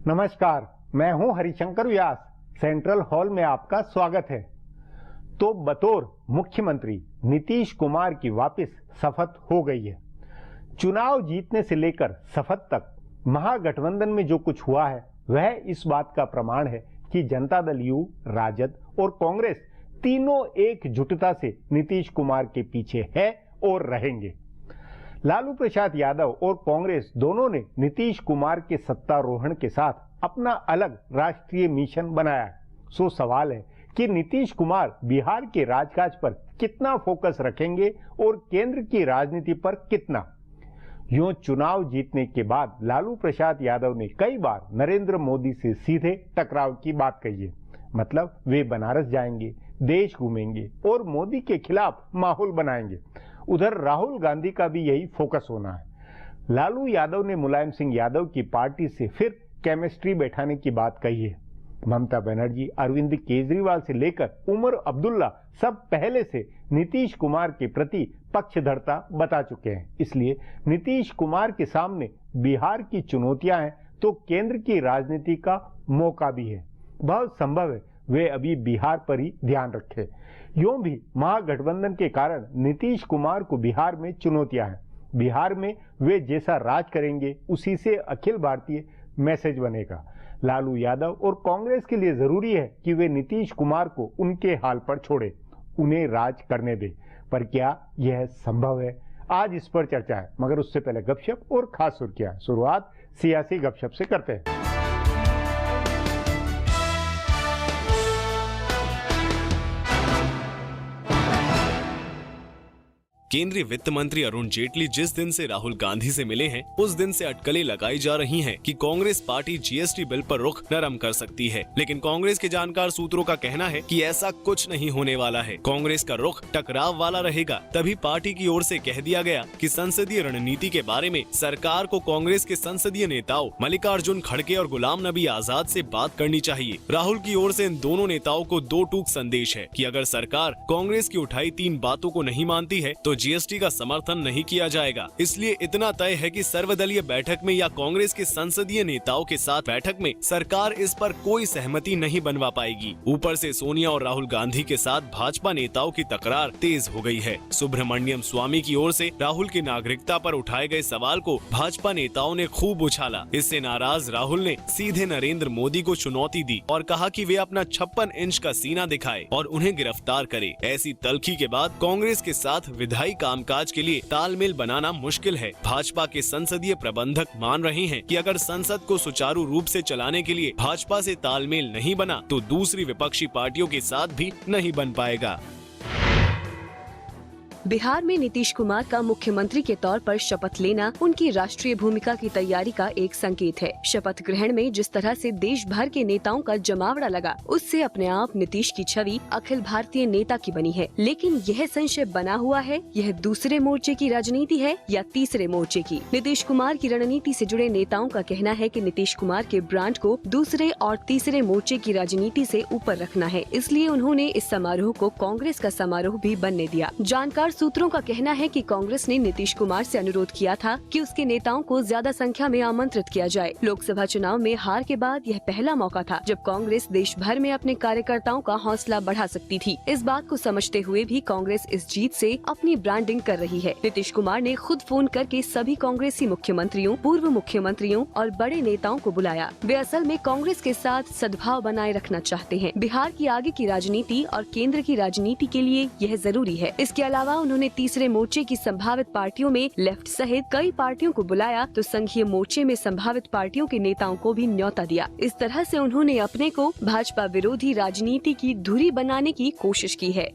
नमस्कार, मैं हूं हरिशंकर व्यास। सेंट्रल हॉल में आपका स्वागत है। तो बतौर मुख्यमंत्री नीतीश कुमार की वापस शपथ हो गई है। चुनाव जीतने से लेकर शपथ तक महागठबंधन में जो कुछ हुआ है वह इस बात का प्रमाण है कि जनता दल यू, राजद और कांग्रेस तीनों एकजुटता से नीतीश कुमार के पीछे है और रहेंगे। लालू प्रसाद यादव और कांग्रेस दोनों ने नीतीश कुमार के सत्तारोहण के साथ अपना अलग राष्ट्रीय मिशन बनाया है। सो सवाल है कि नीतीश कुमार बिहार के राजकाज पर कितना फोकस रखेंगे और केंद्र की राजनीति पर कितना। यूं चुनाव जीतने के बाद लालू प्रसाद यादव ने कई बार नरेंद्र मोदी से सीधे टकराव की बात कही है। मतलब वे बनारस जाएंगे, देश घूमेंगे और मोदी के खिलाफ माहौल बनाएंगे। उधर राहुल गांधी का भी यही फोकस होना है। लालू यादव ने मुलायम सिंह यादव की पार्टी से फिर केमिस्ट्री बैठाने की बात कही है। ममता बनर्जी, अरविंद केजरीवाल से लेकर उमर अब्दुल्ला सब पहले से नीतीश कुमार के प्रति पक्षधरता बता चुके हैं। इसलिए नीतीश कुमार के सामने बिहार की चुनौतियां हैं तो केंद्र की राजनीति का मौका भी है। बहुत संभव है वे अभी बिहार पर ही ध्यान रखें। यूं भी महागठबंधन के कारण नीतीश कुमार को बिहार में चुनौतियां हैं। बिहार में वे जैसा राज करेंगे उसी से अखिल भारतीय मैसेज बनेगा। लालू यादव और कांग्रेस के लिए जरूरी है कि वे नीतीश कुमार को उनके हाल पर छोड़े, उन्हें राज करने दे। पर क्या यह संभव है? आज इस पर चर्चा है, मगर उससे पहले गपशप और खास सुर्खियां। शुरुआत सियासी गपशप से करते हैं। केंद्रीय वित्त मंत्री अरुण जेटली जिस दिन से राहुल गांधी से मिले हैं उस दिन से अटकलें लगाई जा रही हैं कि कांग्रेस पार्टी जीएसटी बिल पर रुख नरम कर सकती है। लेकिन कांग्रेस के जानकार सूत्रों का कहना है कि ऐसा कुछ नहीं होने वाला है। कांग्रेस का रुख टकराव वाला रहेगा। तभी पार्टी की ओर से कह दिया गया कि संसदीय रणनीति के बारे में सरकार को कांग्रेस के संसदीय नेताओं मल्लिकार्जुन खड़गे और गुलाम नबी आजाद से बात करनी चाहिए। राहुल की ओर से इन दोनों नेताओं को दो टूक संदेश है कि अगर सरकार कांग्रेस की उठाई 3 बातों को नहीं मानती है तो जीएसटी का समर्थन नहीं किया जाएगा। इसलिए इतना तय है कि सर्वदलीय बैठक में या कांग्रेस के संसदीय नेताओं के साथ बैठक में सरकार इस पर कोई सहमति नहीं बनवा पाएगी। ऊपर से सोनिया और राहुल गांधी के साथ भाजपा नेताओं की तकरार तेज हो गई है। सुब्रमण्यम स्वामी की ओर से राहुल की नागरिकता पर उठाए गए सवाल को भाजपा नेताओं ने खूब उछाला। इससे नाराज राहुल ने सीधे नरेंद्र मोदी को चुनौती दी और कहा कि वे अपना 56 इंच का सीना दिखाए और उन्हें गिरफ्तार करे। ऐसी तल्खी के बाद कांग्रेस के साथ विधायी कामकाज के लिए तालमेल बनाना मुश्किल है। भाजपा के संसदीय प्रबंधक मान रहे हैं कि अगर संसद को सुचारू रूप से चलाने के लिए भाजपा से तालमेल नहीं बना तो दूसरी विपक्षी पार्टियों के साथ भी नहीं बन पाएगा। बिहार में नीतीश कुमार का मुख्यमंत्री के तौर पर शपथ लेना उनकी राष्ट्रीय भूमिका की तैयारी का एक संकेत है। शपथ ग्रहण में जिस तरह से देश भर के नेताओं का जमावड़ा लगा, उससे अपने आप नीतीश की छवि अखिल भारतीय नेता की बनी है। लेकिन यह संशय बना हुआ है, यह दूसरे मोर्चे की राजनीति है या तीसरे मोर्चे की। नीतीश कुमार की रणनीति से जुड़े नेताओं का कहना है कि नीतीश कुमार के ब्रांड को दूसरे और तीसरे मोर्चे की राजनीति से ऊपर रखना है। इसलिए उन्होंने इस समारोह को कांग्रेस का समारोह भी बनने दिया। जानकार सूत्रों का कहना है कि कांग्रेस ने नीतीश कुमार से अनुरोध किया था कि उसके नेताओं को ज्यादा संख्या में आमंत्रित किया जाए। लोकसभा चुनाव में हार के बाद यह पहला मौका था जब कांग्रेस देश भर में अपने कार्यकर्ताओं का हौसला बढ़ा सकती थी। इस बात को समझते हुए भी कांग्रेस इस जीत से अपनी ब्रांडिंग कर रही है। नीतीश कुमार ने खुद फोन करके सभी कांग्रेसी मुख्यमंत्रियों, पूर्व मुख्यमंत्रियों और बड़े नेताओं को बुलाया। वे असल में कांग्रेस के साथ सद्भाव बनाए रखना चाहते हैं। बिहार की आगे की राजनीति और केंद्र की राजनीति के लिए यह जरूरी है। इसके अलावा उन्होंने तीसरे मोर्चे की संभावित पार्टियों में लेफ्ट सहित कई पार्टियों को बुलाया तो संघीय मोर्चे में संभावित पार्टियों के नेताओं को भी न्योता दिया। इस तरह से उन्होंने अपने को भाजपा विरोधी राजनीति की धुरी बनाने की कोशिश की है।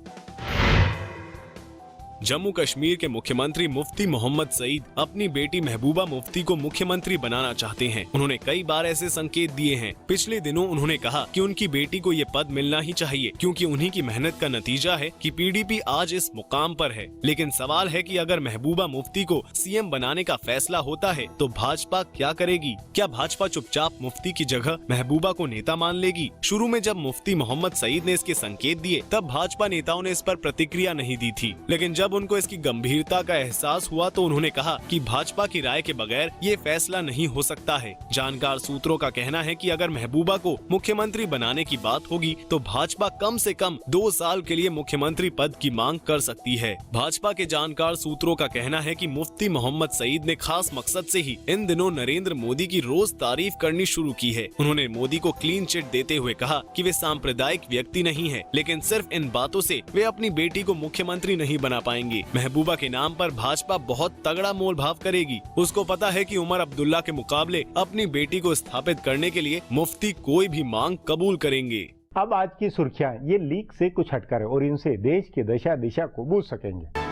जम्मू कश्मीर के मुख्यमंत्री मुफ्ती मोहम्मद सईद अपनी बेटी महबूबा मुफ्ती को मुख्यमंत्री बनाना चाहते हैं। उन्होंने कई बार ऐसे संकेत दिए हैं। पिछले दिनों उन्होंने कहा कि उनकी बेटी को ये पद मिलना ही चाहिए क्योंकि उन्हीं की मेहनत का नतीजा है कि पीडीपी आज इस मुकाम पर है। लेकिन सवाल है कि अगर महबूबा मुफ्ती को सीएम बनाने का फैसला होता है तो भाजपा क्या करेगी? क्या भाजपा चुपचाप मुफ्ती की जगह महबूबा को नेता मान लेगी? शुरू में जब मुफ्ती मोहम्मद सईद ने इसके संकेत दिए तब भाजपा नेताओं ने इस पर प्रतिक्रिया नहीं दी थी, लेकिन जब जब उनको इसकी गंभीरता का एहसास हुआ तो उन्होंने कहा कि भाजपा की राय के बगैर ये फैसला नहीं हो सकता है। जानकार सूत्रों का कहना है कि अगर महबूबा को मुख्यमंत्री बनाने की बात होगी तो भाजपा कम से कम 2 साल के लिए मुख्यमंत्री पद की मांग कर सकती है। भाजपा के जानकार सूत्रों का कहना है कि मुफ्ती मोहम्मद सईद ने खास मकसद से ही इन दिनों नरेंद्र मोदी की रोज तारीफ करनी शुरू की है। उन्होंने मोदी को क्लीन चिट देते हुए कहा कि वे सांप्रदायिक व्यक्ति नहीं है, लेकिन सिर्फ इन बातों से वे अपनी बेटी को मुख्यमंत्री नहीं बना पाएंगे। महबूबा के नाम पर भाजपा बहुत तगड़ा मोल भाव करेगी। उसको पता है कि उमर अब्दुल्ला के मुकाबले अपनी बेटी को स्थापित करने के लिए मुफ्ती कोई भी मांग कबूल करेंगे। अब आज की सुर्खियां ये लीक से कुछ हटकर है और इनसे देश की दशा दिशा को बूझ सकेंगे।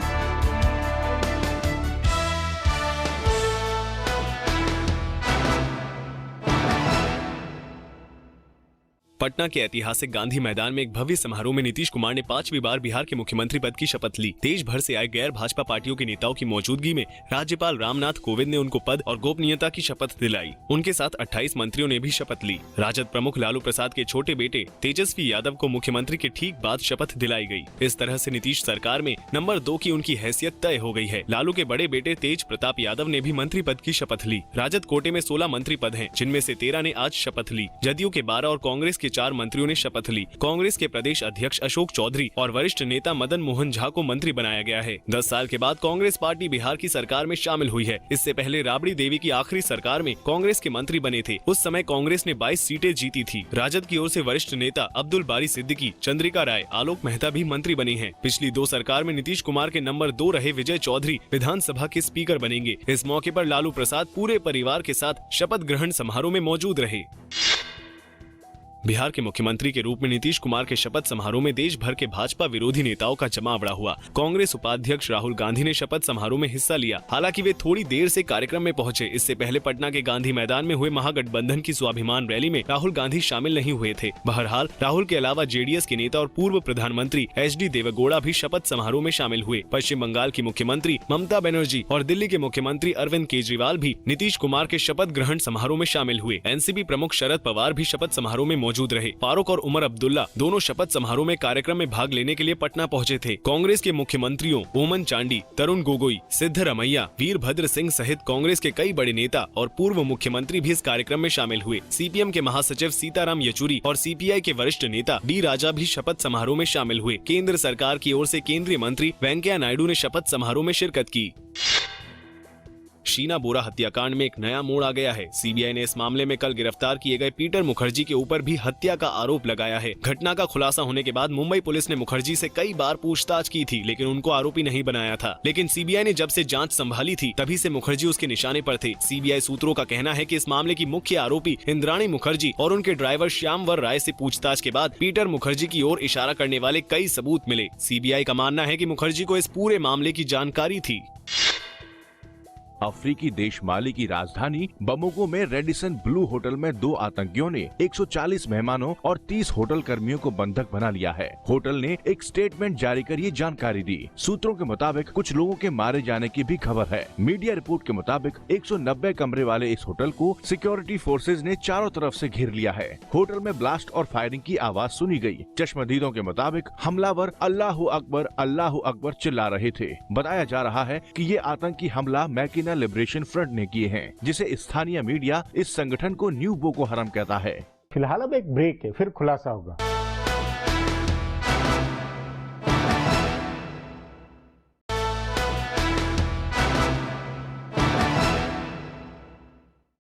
पटना के ऐतिहासिक गांधी मैदान में एक भव्य समारोह में नीतीश कुमार ने 5वीं बार बिहार के मुख्यमंत्री पद की शपथ ली। देश भर से आए गैर भाजपा पार्टियों के नेताओं की मौजूदगी में राज्यपाल रामनाथ कोविंद ने उनको पद और गोपनीयता की शपथ दिलाई। उनके साथ 28 मंत्रियों ने भी शपथ ली। राजद प्रमुख लालू प्रसाद के छोटे बेटे तेजस्वी यादव को मुख्यमंत्री के ठीक बाद शपथ दिलाई गई। इस तरह से नीतीश सरकार में नंबर 2 की उनकी हैसियत तय हो गई है। लालू के बड़े बेटे तेज प्रताप यादव ने भी मंत्री पद की शपथ ली। राजद कोटे में 16 मंत्री पद हैं, जिनमें से 13 ने आज शपथ ली। जदयू के 12 और कांग्रेस के 4 मंत्रियों ने शपथ ली। कांग्रेस के प्रदेश अध्यक्ष अशोक चौधरी और वरिष्ठ नेता मदन मोहन झा को मंत्री बनाया गया है। 10 साल के बाद कांग्रेस पार्टी बिहार की सरकार में शामिल हुई है। इससे पहले राबड़ी देवी की आखिरी सरकार में कांग्रेस के मंत्री बने थे। उस समय कांग्रेस ने 22 सीटें जीती थी। राजद की ओर से वरिष्ठ नेता अब्दुल बारी सिद्दीकी, चंद्रिका राय, आलोक मेहता भी मंत्री बने हैं। पिछली 2 सरकार में नीतीश कुमार के नंबर 2 रहे विजय चौधरी विधानसभा के स्पीकर बनेंगे। इस मौके पर लालू प्रसाद पूरे परिवार के साथ शपथ ग्रहण समारोह में मौजूद रहे। बिहार के मुख्यमंत्री के रूप में नीतीश कुमार के शपथ समारोह में देश भर के भाजपा विरोधी नेताओं का जमावड़ा हुआ। कांग्रेस उपाध्यक्ष राहुल गांधी ने शपथ समारोह में हिस्सा लिया। हालांकि वे थोड़ी देर से कार्यक्रम में पहुंचे। इससे पहले पटना के गांधी मैदान में हुए महागठबंधन की स्वाभिमान रैली में राहुल गांधी शामिल नहीं हुए थे। बहरहाल राहुल के अलावा जेडीएस के नेता और पूर्व प्रधानमंत्री एचडी देवेगौड़ा भी शपथ समारोह में शामिल हुए। पश्चिम बंगाल की मुख्यमंत्री ममता बनर्जी और दिल्ली के मुख्यमंत्री अरविंद केजरीवाल भी नीतीश कुमार के शपथ ग्रहण समारोह में शामिल हुए। एनसीपी प्रमुख शरद पवार भी शपथ समारोह में मौजूद रहे। फारूक और उमर अब्दुल्ला दोनों शपथ समारोह में कार्यक्रम में भाग लेने के लिए पटना पहुंचे थे। कांग्रेस के मुख्यमंत्रियों ओमन चांडी, तरुण गोगोई, सिद्धरमैया, वीरभद्र सिंह सहित कांग्रेस के कई बड़े नेता और पूर्व मुख्यमंत्री भी इस कार्यक्रम में शामिल हुए। सीपीएम के महासचिव सीताराम येचुरी और सीपीआई के वरिष्ठ नेता डी राजा भी शपथ समारोह में शामिल हुए। केंद्र सरकार की ओर से केंद्रीय मंत्री वेंकैया नायडू ने शपथ समारोह में शिरकत की। शीना बोरा हत्याकांड में एक नया मोड़ आ गया है। सीबीआई ने इस मामले में कल गिरफ्तार किए गए पीटर मुखर्जी के ऊपर भी हत्या का आरोप लगाया है। घटना का खुलासा होने के बाद मुंबई पुलिस ने मुखर्जी से कई बार पूछताछ की थी, लेकिन उनको आरोपी नहीं बनाया था। लेकिन सीबीआई ने जब से जांच संभाली थी तभी से मुखर्जी उसके निशाने पर थे। सीबीआई सूत्रों का कहना है कि इस मामले की मुख्य आरोपी इंद्राणी मुखर्जी और उनके ड्राइवर श्यामवर राय से पूछताछ के बाद पीटर मुखर्जी की ओर इशारा करने वाले कई सबूत मिले। सीबीआई का मानना है कि मुखर्जी को इस पूरे मामले की जानकारी थी। अफ्रीकी देश माली की राजधानी बमोगो में रेडिसन ब्लू होटल में 2 आतंकियों ने 140 मेहमानों और 30 होटल कर्मियों को बंधक बना लिया है। होटल ने एक स्टेटमेंट जारी कर ये जानकारी दी। सूत्रों के मुताबिक कुछ लोगों के मारे जाने की भी खबर है। मीडिया रिपोर्ट के मुताबिक 190 कमरे वाले इस होटल को सिक्योरिटी फोर्सेज ने चारों तरफ से घेर लिया है। होटल में ब्लास्ट और फायरिंग की आवाज सुनी गई। चश्मदीदों के मुताबिक हमलावर अल्लाहू अकबर चिल्ला रहे थे। बताया जा रहा है कि ये आतंकी हमला मैकिना लिबरेशन फ्रंट ने किए हैं, जिसे स्थानीय मीडिया इस संगठन को न्यू बोको हराम कहता है। फिलहाल अब एक ब्रेक है, फिर खुलासा होगा।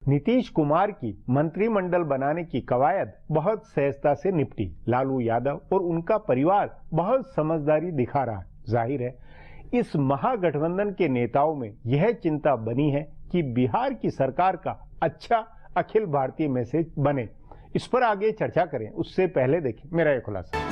नीतीश कुमार की मंत्रिमंडल बनाने की कवायद बहुत सहजता से निपटी। लालू यादव और उनका परिवार बहुत समझदारी दिखा रहा है। जाहिर है इस महागठबंधन के नेताओं में यह चिंता बनी है कि बिहार की सरकार का अच्छा अखिल भारतीय मैसेज बने। इस पर आगे चर्चा करें, उससे पहले देखें मेरा यह खुलासा।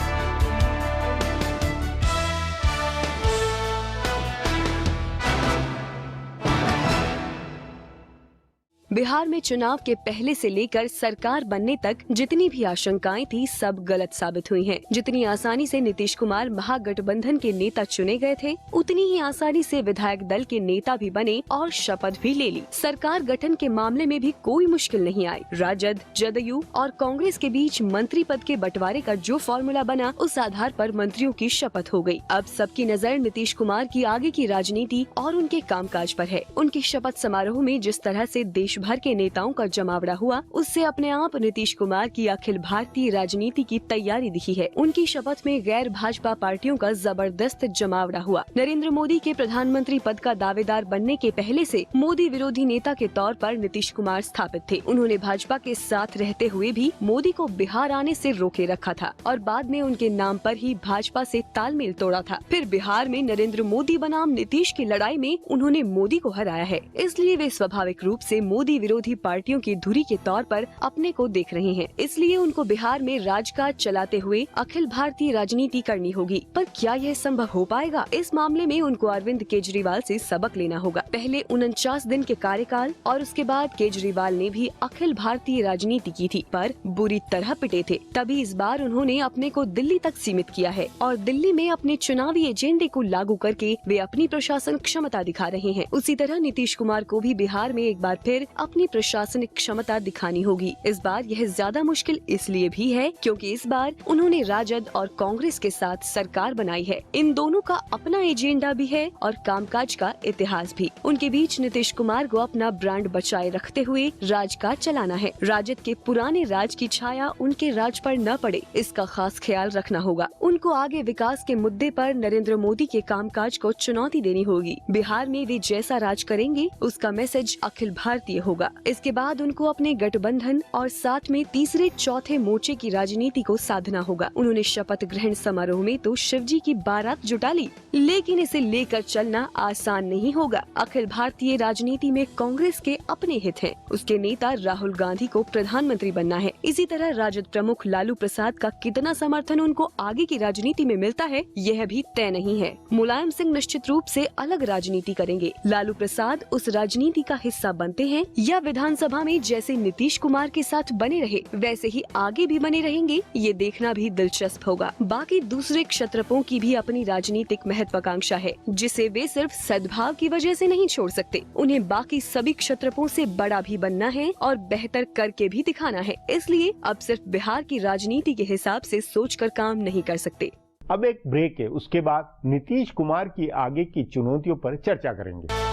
बिहार में चुनाव के पहले से लेकर सरकार बनने तक जितनी भी आशंकाएं थी सब गलत साबित हुई हैं। जितनी आसानी से नीतीश कुमार महागठबंधन के नेता चुने गए थे, उतनी ही आसानी से विधायक दल के नेता भी बने और शपथ भी ले ली। सरकार गठन के मामले में भी कोई मुश्किल नहीं आई। राजद, जदयू और कांग्रेस के बीच मंत्री पद के बंटवारे का जो फॉर्मूला बना, उस आधार पर मंत्रियों की शपथ हो गई। अब सबकी नजर नीतीश कुमार की आगे की राजनीति और उनके कामकाज पर है। उनकी शपथ समारोह में जिस तरह से देश भर के नेताओं का जमावड़ा हुआ, उससे अपने आप नीतीश कुमार की अखिल भारतीय राजनीति की तैयारी दिखी है। उनकी शपथ में गैर भाजपा पार्टियों का जबरदस्त जमावड़ा हुआ। नरेंद्र मोदी के प्रधानमंत्री पद का दावेदार बनने के पहले से मोदी विरोधी नेता के तौर पर नीतीश कुमार स्थापित थे। उन्होंने भाजपा के साथ रहते हुए भी मोदी को बिहार आने से रोके रखा था और बाद में उनके नाम पर ही भाजपा से तालमेल तोड़ा था। फिर बिहार में नरेंद्र मोदी बनाम नीतीश की लड़ाई में उन्होंने मोदी को हराया है। इसलिए वे स्वाभाविक रूप से मोदी विरोधी पार्टियों की धुरी के तौर पर अपने को देख रहे हैं। इसलिए उनको बिहार में राजकाज चलाते हुए अखिल भारतीय राजनीति करनी होगी। पर क्या यह संभव हो पाएगा? इस मामले में उनको अरविंद केजरीवाल से सबक लेना होगा। पहले 49 दिन के कार्यकाल और उसके बाद केजरीवाल ने भी अखिल भारतीय राजनीति की थी, पर बुरी तरह पिटे थे। तभी इस बार उन्होंने अपने को दिल्ली तक सीमित किया है और दिल्ली में अपने चुनावी एजेंडे को लागू करके वे अपनी प्रशासन क्षमता दिखा रहे हैं। उसी तरह नीतीश कुमार को भी बिहार में एक बार फिर अपनी प्रशासनिक क्षमता दिखानी होगी। इस बार यह ज्यादा मुश्किल इसलिए भी है क्योंकि इस बार उन्होंने राजद और कांग्रेस के साथ सरकार बनाई है। इन दोनों का अपना एजेंडा भी है और कामकाज का इतिहास भी। उनके बीच नीतीश कुमार को अपना ब्रांड बचाए रखते हुए राजकाज चलाना है। राजद के पुराने राज की छाया उनके राज पर न पड़े, इसका खास ख्याल रखना होगा। उनको आगे विकास के मुद्दे पर नरेंद्र मोदी के कामकाज को चुनौती देनी होगी। बिहार में वे जैसा राज करेंगे उसका मैसेज अखिल भारतीय होगा। इसके बाद उनको अपने गठबंधन और साथ में तीसरे चौथे मोर्चे की राजनीति को साधना होगा। उन्होंने शपथ ग्रहण समारोह में तो शिवजी की बारात जुटा ली, लेकिन इसे लेकर चलना आसान नहीं होगा। अखिल भारतीय राजनीति में कांग्रेस के अपने हित हैं। उसके नेता राहुल गांधी को प्रधानमंत्री बनना है। इसी तरह राजद प्रमुख लालू प्रसाद का कितना समर्थन उनको आगे की राजनीति में मिलता है, यह भी तय नहीं है। मुलायम सिंह निश्चित रूप से अलग राजनीति करेंगे। लालू प्रसाद उस राजनीति का हिस्सा बनते हैं या विधानसभा में जैसे नीतीश कुमार के साथ बने रहे वैसे ही आगे भी बने रहेंगे, ये देखना भी दिलचस्प होगा। बाकी दूसरे क्षत्रपों की भी अपनी राजनीतिक महत्वाकांक्षा है, जिसे वे सिर्फ सद्भाव की वजह से नहीं छोड़ सकते। उन्हें बाकी सभी क्षत्रपों से बड़ा भी बनना है और बेहतर करके भी दिखाना है। इसलिए अब सिर्फ बिहार की राजनीति के हिसाब से सोचकर काम नहीं कर सकते। अब एक ब्रेक है, उसके बाद नीतीश कुमार की आगे की चुनौतियों पर चर्चा करेंगे।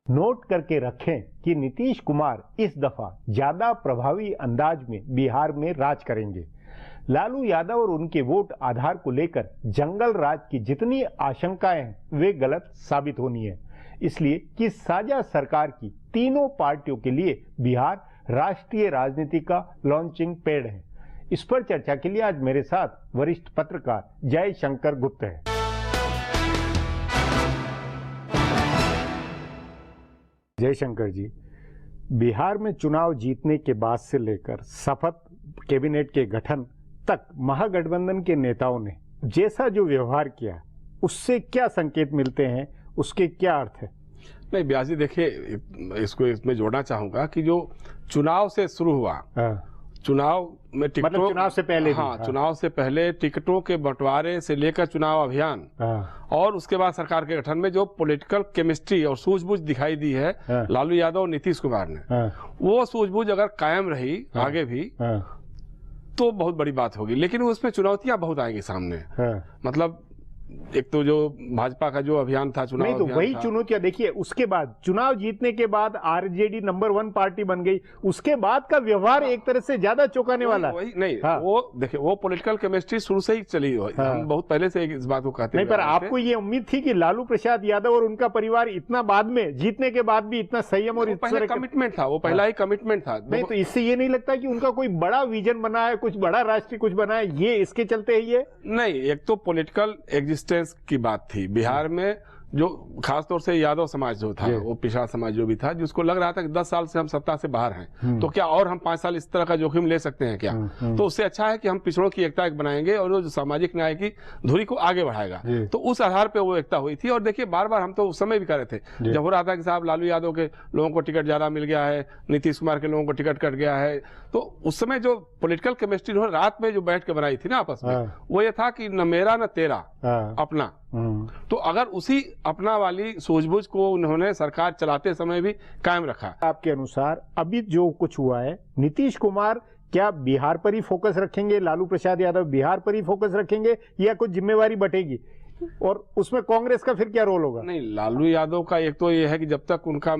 नोट करके रखें कि नीतीश कुमार इस दफा ज्यादा प्रभावी अंदाज में बिहार में राज करेंगे। लालू यादव और उनके वोट आधार को लेकर जंगल राज की जितनी आशंकाएं हैं वे गलत साबित होनी है। इसलिए कि साझा सरकार की तीनों पार्टियों के लिए बिहार राष्ट्रीय राजनीति का लॉन्चिंग पैड है। इस पर चर्चा के लिए आज मेरे साथ वरिष्ठ पत्रकार जयशंकर गुप्ता है। जयशंकर जी, बिहार में चुनाव जीतने के बाद से लेकर शपथ कैबिनेट के गठन तक महागठबंधन के नेताओं ने जैसा जो व्यवहार किया, उससे क्या संकेत मिलते हैं, उसके क्या अर्थ है? नहीं व्यास जी, देखिए इसको इसमें जोड़ना चाहूंगा कि जो चुनाव से शुरू हुआ, चुनाव में टिकटों, मतलब चुनाव से पहले, चुनाव से पहले टिकटों के बंटवारे से लेकर चुनाव अभियान और उसके बाद सरकार के गठन में जो पॉलिटिकल केमिस्ट्री और सूझबूझ दिखाई दी है लालू यादव और नीतीश कुमार ने, वो सूझबूझ अगर कायम रही आगे भी तो बहुत बड़ी बात होगी। लेकिन उसमें चुनौतियां बहुत आएंगी सामने। मतलब एक तो जो भाजपा का जो अभियान था चुनाव, नहीं तो वही चुनौतियां देखिए। उसके बाद चुनाव जीतने के बाद आरजेडी नंबर 1 पार्टी बन गई, उसके बाद का व्यवहार एक तरह से ज्यादा चौंकाने वाला। वही नहीं, वो देखिए वो पॉलिटिकल केमिस्ट्री शुरू से ही चली। हम बहुत पहले से इस बात को कहते नहीं, पर आपको ये उम्मीद थी कि लालू प्रसाद यादव और उनका परिवार इतना बाद में जीतने के बाद भी इतना संयम और कमिटमेंट था, वो पहला ही कमिटमेंट था। नहीं तो इससे ये नहीं लगता कि उनका कोई बड़ा विजन बना है, कुछ बड़ा राष्ट्रीय कुछ बना है, ये इसके चलते है? ये नहीं, एक तो पॉलिटिकल एग्जिस्टेंस की बात थी। बिहार में जो खासतौर से यादव समाज जो था, वो पिछड़ा समाज जो भी था, जिसको लग रहा था कि 10 साल से हम सत्ता से बाहर हैं, तो क्या और हम 5 साल इस तरह का जोखिम ले सकते हैं क्या? तो उससे अच्छा है कि हम पिछड़ों की एकता बनाएंगे और जो सामाजिक न्याय की धुरी को आगे बढ़ाएगा। तो उस आधार पर वो एकता हुई थी। और देखिए बार बार हम तो उस समय भी कर रहे थे जब हो रहा था कि साहब लालू यादव के लोगों को टिकट ज्यादा मिल गया है, नीतीश कुमार के लोगों को टिकट कट गया है, तो उस समय जो पॉलिटिकल केमिस्ट्री उन्होंने रात में जो बैठ के बनाई थी ना आपस में, वो ये था कि न मेरा न तेरा, अपना। तो अगर उसी अपना वाली सूझबूझ को उन्होंने सरकार चलाते समय भी कायम रखा। आपके अनुसार अभी जो कुछ हुआ है, नीतीश कुमार क्या बिहार पर ही फोकस रखेंगे, लालू प्रसाद यादव बिहार पर ही फोकस रखेंगे, या कुछ जिम्मेवारी बटेगी और उसमें कांग्रेस का फिर क्या रोल होगा? नहीं, लालू यादव का एक तो ये है कि जब तक उनका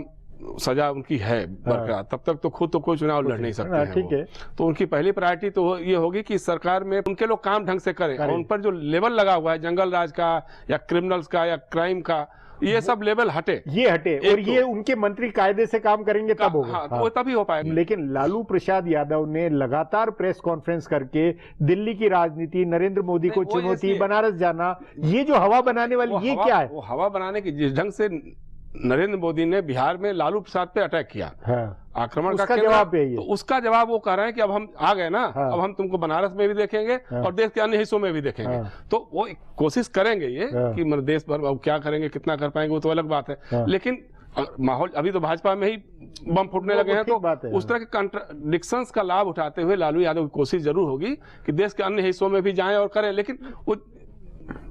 सजा उनकी है बरकरार, तब तक तो खुद तो कोई चुनाव लड़ नहीं सकते हैं। ठीक है। तो उनकी पहली प्रायोरिटी तो ये होगी कि सरकार में उनके लोग काम ढंग से करें और उन पर जो लेवल लगा हुआ है जंगल राज का या क्रिमिनल्स का या क्राइम का, ये सब लेवल हटे, ये हटे और ये उनके मंत्री कायदे से काम करेंगे तब होगा। हाँ, तो वो तभी हो पाएगा। लेकिन लालू प्रसाद यादव ने लगातार प्रेस कॉन्फ्रेंस करके दिल्ली की राजनीति, नरेंद्र मोदी को चुनौती, बनारस जाना, ये जो हवा बनाने वाली ये क्या है? वो हवा बनाने की जिस ढंग से नरेंद्र मोदी ने बिहार में लालू प्रसाद पे अटैक किया, आक्रमण का जवाब है ये। तो उसका जवाब वो कह रहे हैं कि अब हम आ गए ना, अब हम तुमको बनारस में भी देखेंगे और देश के अन्य हिस्सों में भी देखेंगे। तो वो कोशिश करेंगे ये कि मतलब देश भर अब क्या करेंगे, कितना कर पाएंगे, वो तो अलग बात है। लेकिन माहौल अभी तो भाजपा में ही बम फूटने लगे हैं, तो उस तरह के कॉन्ट्रडिक्शंस का लाभ उठाते हुए लालू यादव की कोशिश जरूर होगी कि देश के अन्य हिस्सों में भी जाएं और करें, लेकिन वो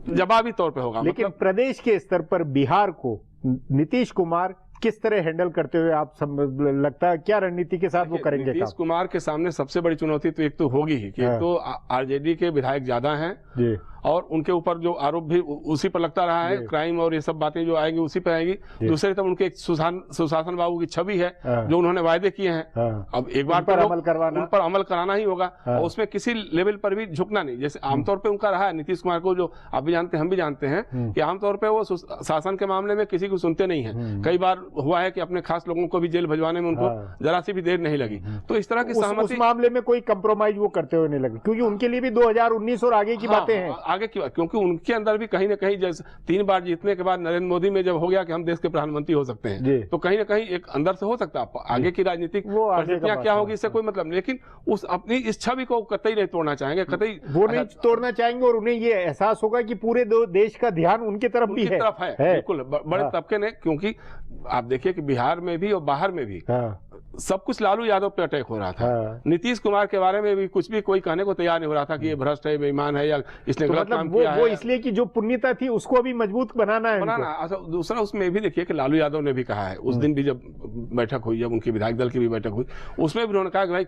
जवाबी तौर पे होगा। लेकिन प्रदेश के स्तर पर बिहार को नीतीश कुमार किस तरह हैंडल करते हुए आप लगता है क्या रणनीति के साथ वो करेंगे? नीतीश कुमार के सामने सबसे बड़ी चुनौती तो एक तो होगी ही कि एक तो आरजेडी के विधायक ज्यादा हैं और उनके ऊपर जो आरोप भी उसी पर लगता रहा है, क्राइम और ये सब बातें जो आएंगी उसी पे आएंगी। दूसरी तरफ उनके एक सुशासन बाबू की छवि है जो उन्होंने वायदे किए हैं, अब एक बार उन पर अमल कराना ही होगा और उसमें किसी लेवल पर भी झुकना नहीं। जैसे आमतौर पर उनका रहा है नीतीश कुमार को, जो आप भी जानते हैं हम भी जानते हैं कि आमतौर पर वो शासन के मामले में किसी को सुनते नहीं है। कई बार हुआ है कि अपने खास लोगों को भी जेल भिजवाने में उनको जरा सी भी देर नहीं लगी। तो इस तरह की सहमति, उस मामले में कोई कंप्रोमाइज वो करते हुए नहीं लगे, क्योंकि उनके लिए भी 2019 और आगे की बातें हैं। आगे की बात, क्योंकि उनके अंदर भी कहीं ना कहीं जैसे 3 बार जीतने के बाद नरेंद्र मोदी में जब हो गया कि हम देश के प्रधानमंत्री हो सकते हैं, तो कहीं ना कहीं एक अंदर से हो सकता है। आगे की राजनीतिक परिस्थितियां क्या होगी इससे कोई मतलब नहीं, लेकिन उस अपनी इस छवि को कतई नहीं तोड़ना चाहेंगे, कतई वो नहीं तोड़ना चाहेंगे और उन्हें ये एहसास होगा कि पूरे देश का ध्यान उनकी तरफ भी है। बिल्कुल, बड़े तबके ने, क्योंकि आप देखिए कि बिहार में भी और बाहर में भी सब कुछ लालू यादव पे अटैक हो रहा था। नीतीश कुमार के बारे में भी कुछ भी कोई कहने को तैयार नहीं हो रहा था कि ये भ्रष्ट है, बेईमान है या इसने गलत काम किया है। वो इसलिए कि जो पुण्यता थी उसको अभी मजबूत बनाना है। अच्छा, दूसरा उसमें भी देखिए कि लालू यादव ने भी कहा है, उस दिन भी जब बैठक हुई, जब उनकी विधायक दल की भी बैठक हुई, उसमें भी उन्होंने कहा कि भाई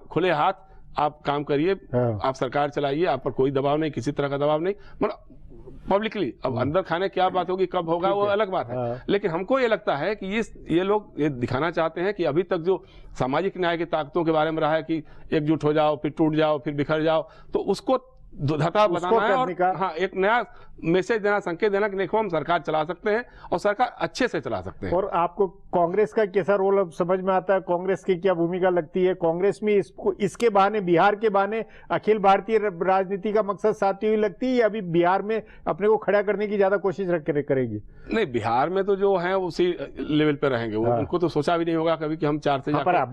खुले हाथ आप काम करिए, आप सरकार चलाइए, आप पर कोई दबाव नहीं, किसी तरह का दबाव नहीं, मतलब पब्लिकली। अब अंदर खाने क्या बात होगी, कब होगा, वो अलग बात है। लेकिन हमको ये लगता है कि ये लोग ये दिखाना चाहते हैं कि अभी तक जो सामाजिक न्याय की ताकतों के बारे में रहा है कि एकजुट हो जाओ, फिर टूट जाओ, फिर बिखर जाओ, तो उसको धता बनाना है और एक नया मैसेज देना, संकेत देना कि देखो हम सरकार चला सकते हैं और सरकार अच्छे से चला सकते हैं। और आपको कांग्रेस का कैसा रोल अब समझ में आता है? कांग्रेस की क्या भूमिका लगती है? कांग्रेस में इसके बहाने, बिहार के बहाने अखिल भारतीय राजनीति का मकसद साथी हुई लगती है, या अभी बिहार में अपने को खड़ा करने की ज्यादा कोशिश करेगी? नहीं, बिहार में तो जो है उसी लेवल पे रहेंगे। उनको तो सोचा भी नहीं होगा कभी कि हम 4 से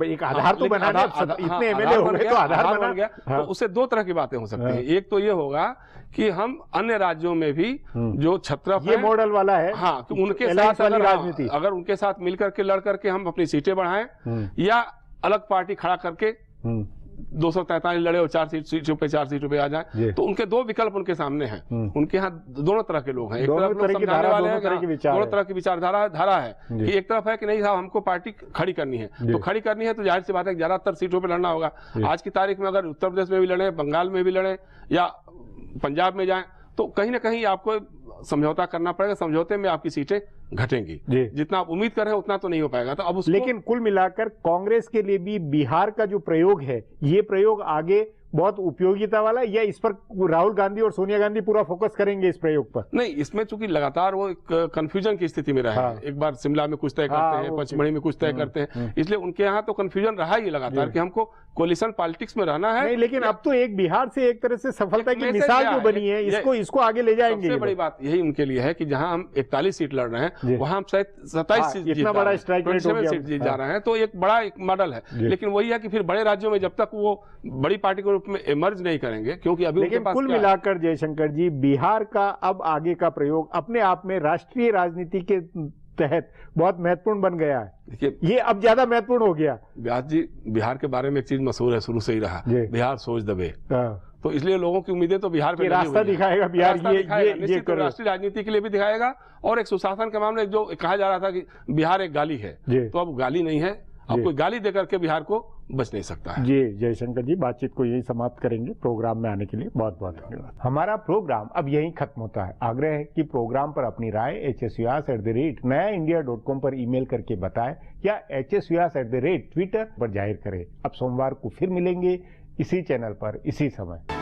एक आधार तो बनाना, इतने एमएलए हो गए तो आधार बन गया। तो उससे 2 तरह की बातें हो सकती हैं। एक तो ये होगा कि हम अन्य राज्यों में भी जो छत्रप ये मॉडल वाला है, हाँ, तो उनके साथ अगर उनके साथ मिलकर के लड़ करके हम अपनी सीटें बढ़ाएं, या अलग पार्टी खड़ा करके 243 लड़े और 4 सीटों पे 4 सीटों पे आ जाए, तो उनके 2 विकल्प उनके सामने हैं। उनके यहाँ दोनों तरह के लोग हैं, एक तरफ लोग समझाने वाले हैं, दोनों तरह की विचारधारा है कि एक तरफ है कि नहीं साहब हमको पार्टी खड़ी करनी है, तो खड़ी करनी है तो जाहिर सी बात है ज्यादातर सीटों पे लड़ना होगा। आज की तारीख में अगर उत्तर प्रदेश में भी लड़े, बंगाल में भी लड़े या पंजाब में जाए, तो कहीं ना कहीं आपको समझौता करना पड़ेगा। समझौते में आपकी सीटें घटेंगी, जितना आप उम्मीद कर रहे हैं उतना तो नहीं हो पाएगा। तो अब लेकिन कुल मिलाकर कांग्रेस के लिए भी बिहार का जो प्रयोग है, ये प्रयोग आगे बहुत उपयोगिता वाला, या इस पर राहुल गांधी और सोनिया गांधी पूरा फोकस करेंगे इस प्रयोग पर? नहीं, इसमें चूंकि लगातार वो कंफ्यूजन की स्थिति में रहे हैं। एक बार शिमला में कुछ तय करते हैं, पचमढ़ी में कुछ तय करते हैं, इसलिए उनके यहाँ तो कंफ्यूजन रहा ही लगातार कि हमको कोलिशन पॉलिटिक्स में रहना है। नहीं, लेकिन अब तो एक बिहार से एक तरह से सफलता की मिसाल जो बनी है, इसको आगे ले जाएंगे। सबसे बड़ी बात यही उनके लिए है कि जहां हम 41 सीट लड़ रहे हैं, वहां हम शायद 27 सीट इतना बड़ा स्ट्राइक रेट हो गया, सीट जीत जा रहे हैं, तो एक बड़ा एक मॉडल है। लेकिन वही है कि फिर बड़े राज्यों में जब तक वो बड़ी पार्टी के रूप में इमर्ज नहीं करेंगे, क्योंकि अभी लेकिन कुल मिलाकर जयशंकर जी, बिहार का अब आगे का प्रयोग अपने आप में राष्ट्रीय राजनीति के तहत बहुत महत्वपूर्ण बन गया है। देखिए, ये अब ज्यादा महत्वपूर्ण हो गया। व्यास जी, बिहार के बारे में एक चीज मशहूर है, शुरू से ही रहा, बिहार सोच दबे। तो इसलिए लोगों की उम्मीदें तो बिहार पे रास्ता दिखाएगा बिहार, ये राष्ट्रीय राजनीति के लिए भी दिखाएगा। और एक सुशासन के मामले जो कहा जा रहा था कि बिहार एक गाली है, तो अब गाली नहीं है, अब कोई गाली देकर के बिहार को बच नहीं सकता है। जी जयशंकर जी, बातचीत को यही समाप्त करेंगे। प्रोग्राम में आने के लिए बहुत बहुत धन्यवाद। हमारा प्रोग्राम अब यहीं खत्म होता है। आग्रह है कि प्रोग्राम पर अपनी राय hsvyas@nayaindia.com पर ईमेल करके बताएं, या hsvyas@twitter पर जाहिर करें। अब सोमवार को फिर मिलेंगे इसी चैनल पर इसी समय।